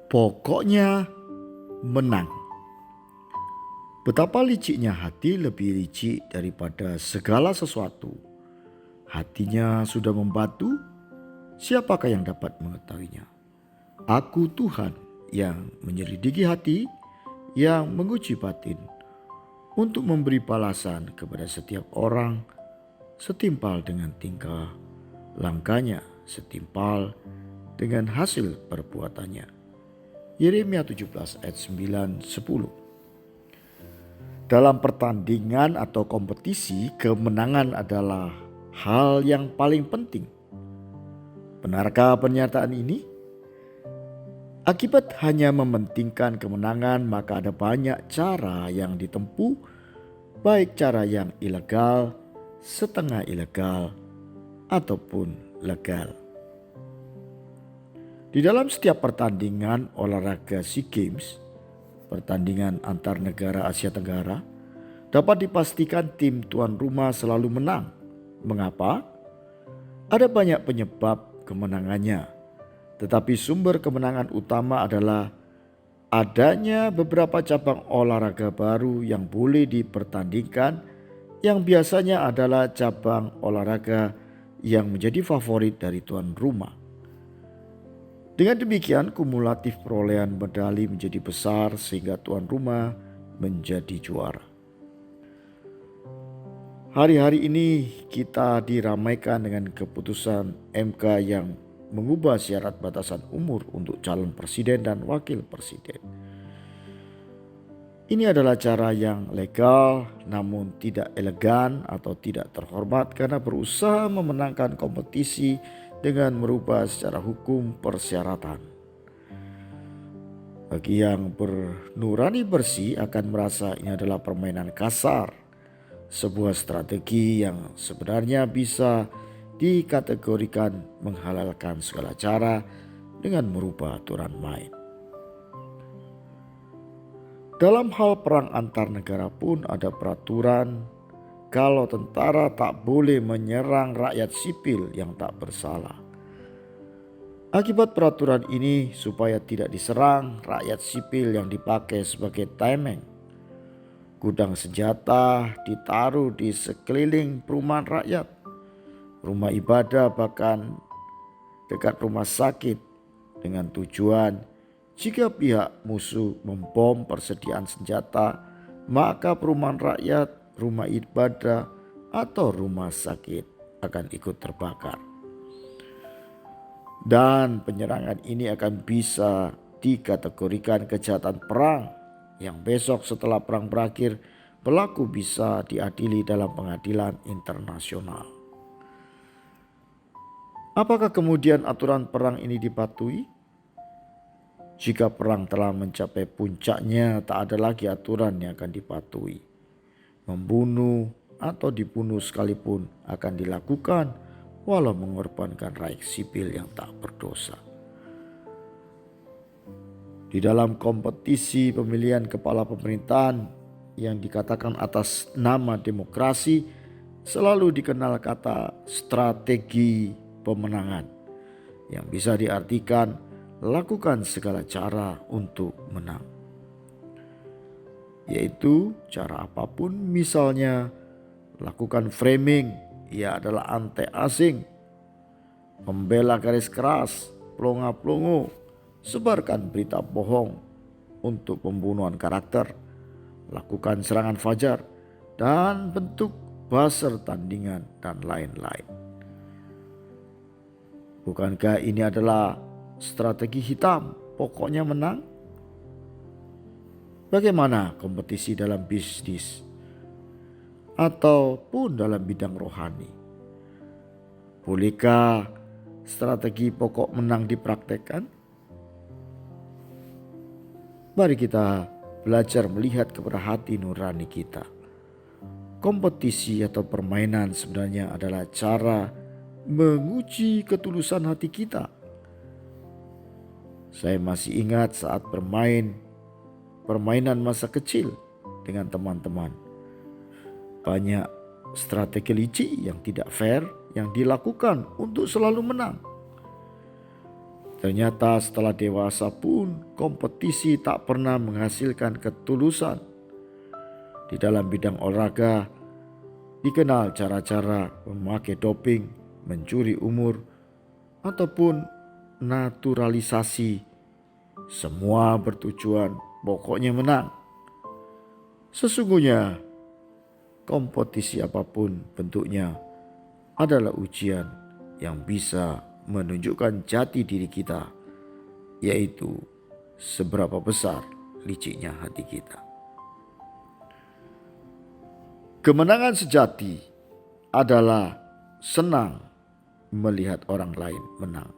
Pokoknya menang. Betapa liciknya hati, lebih licik daripada segala sesuatu. Hatinya sudah membatu, siapakah yang dapat mengetahuinya? Aku Tuhan yang menyelidiki hati, yang menguji batin, untuk memberi balasan kepada setiap orang setimpal dengan tingkah langkahnya, setimpal dengan hasil perbuatannya. Yeremia 17 ayat 9-10. Dalam pertandingan atau kompetisi, kemenangan adalah hal yang paling penting. Benarkah pernyataan ini? Akibat hanya mementingkan kemenangan, maka ada banyak cara yang ditempuh, baik cara yang ilegal, setengah ilegal, ataupun legal. Di dalam setiap pertandingan olahraga SEA Games, pertandingan antar negara Asia Tenggara, dapat dipastikan tim tuan rumah selalu menang. Mengapa? Ada banyak penyebab kemenangannya, tetapi sumber kemenangan utama adalah adanya beberapa cabang olahraga baru yang boleh dipertandingkan, yang biasanya adalah cabang olahraga yang menjadi favorit dari tuan rumah. Dengan demikian, kumulatif perolehan medali menjadi besar sehingga tuan rumah menjadi juara. Hari-hari ini kita diramaikan dengan keputusan MK yang mengubah syarat batasan umur untuk calon presiden dan wakil presiden. Ini adalah cara yang legal namun tidak elegan atau tidak terhormat karena berusaha memenangkan kompetisi dengan merubah secara hukum persyaratan. Bagi yang bernurani bersih akan merasa ini adalah permainan kasar, sebuah strategi yang sebenarnya bisa dikategorikan menghalalkan segala cara dengan merubah aturan main. Dalam hal perang antar negara pun ada peraturan. Kalau tentara tak boleh menyerang rakyat sipil yang tak bersalah. Akibat peraturan ini, supaya tidak diserang rakyat sipil yang dipakai sebagai tameng, gudang senjata ditaruh di sekeliling perumahan rakyat, rumah ibadah, bahkan dekat rumah sakit, dengan tujuan jika pihak musuh membom persediaan senjata, maka perumahan rakyat, rumah ibadah, atau rumah sakit akan ikut terbakar. Dan penyerangan ini akan bisa dikategorikan kejahatan perang yang besok setelah perang berakhir pelaku bisa diadili dalam pengadilan internasional. Apakah kemudian aturan perang ini dipatuhi? Jika perang telah mencapai puncaknya, tak ada lagi aturan yang akan dipatuhi. Membunuh atau dibunuh sekalipun akan dilakukan walau mengorbankan rakyat sipil yang tak berdosa. Di dalam kompetisi pemilihan kepala pemerintahan yang dikatakan atas nama demokrasi, selalu dikenal kata strategi pemenangan yang bisa diartikan lakukan segala cara untuk menang. Yaitu cara apapun, misalnya lakukan framing, ia adalah antek asing, membela garis keras, pelongo-pelongo, sebarkan berita bohong untuk pembunuhan karakter, lakukan serangan fajar, dan bentuk buzzer tandingan dan lain-lain. Bukankah ini adalah strategi hitam, pokoknya menang? Bagaimana kompetisi dalam bisnis ataupun dalam bidang rohani? Bolehkah strategi pokok menang dipraktekkan? Mari kita belajar melihat kepada hati nurani kita. Kompetisi atau permainan sebenarnya adalah cara menguji ketulusan hati kita. Saya masih ingat saat bermain permainan masa kecil dengan teman-teman. Banyak strategi licik yang tidak fair yang dilakukan untuk selalu menang. Ternyata setelah dewasa pun kompetisi tak pernah menghasilkan ketulusan. Di dalam bidang olahraga dikenal cara-cara memakai doping, mencuri umur, ataupun naturalisasi. Semua bertujuan pokoknya menang. Sesungguhnya kompetisi apapun bentuknya adalah ujian yang bisa menunjukkan jati diri kita, yaitu seberapa besar liciknya hati kita. Kemenangan sejati adalah senang melihat orang lain menang.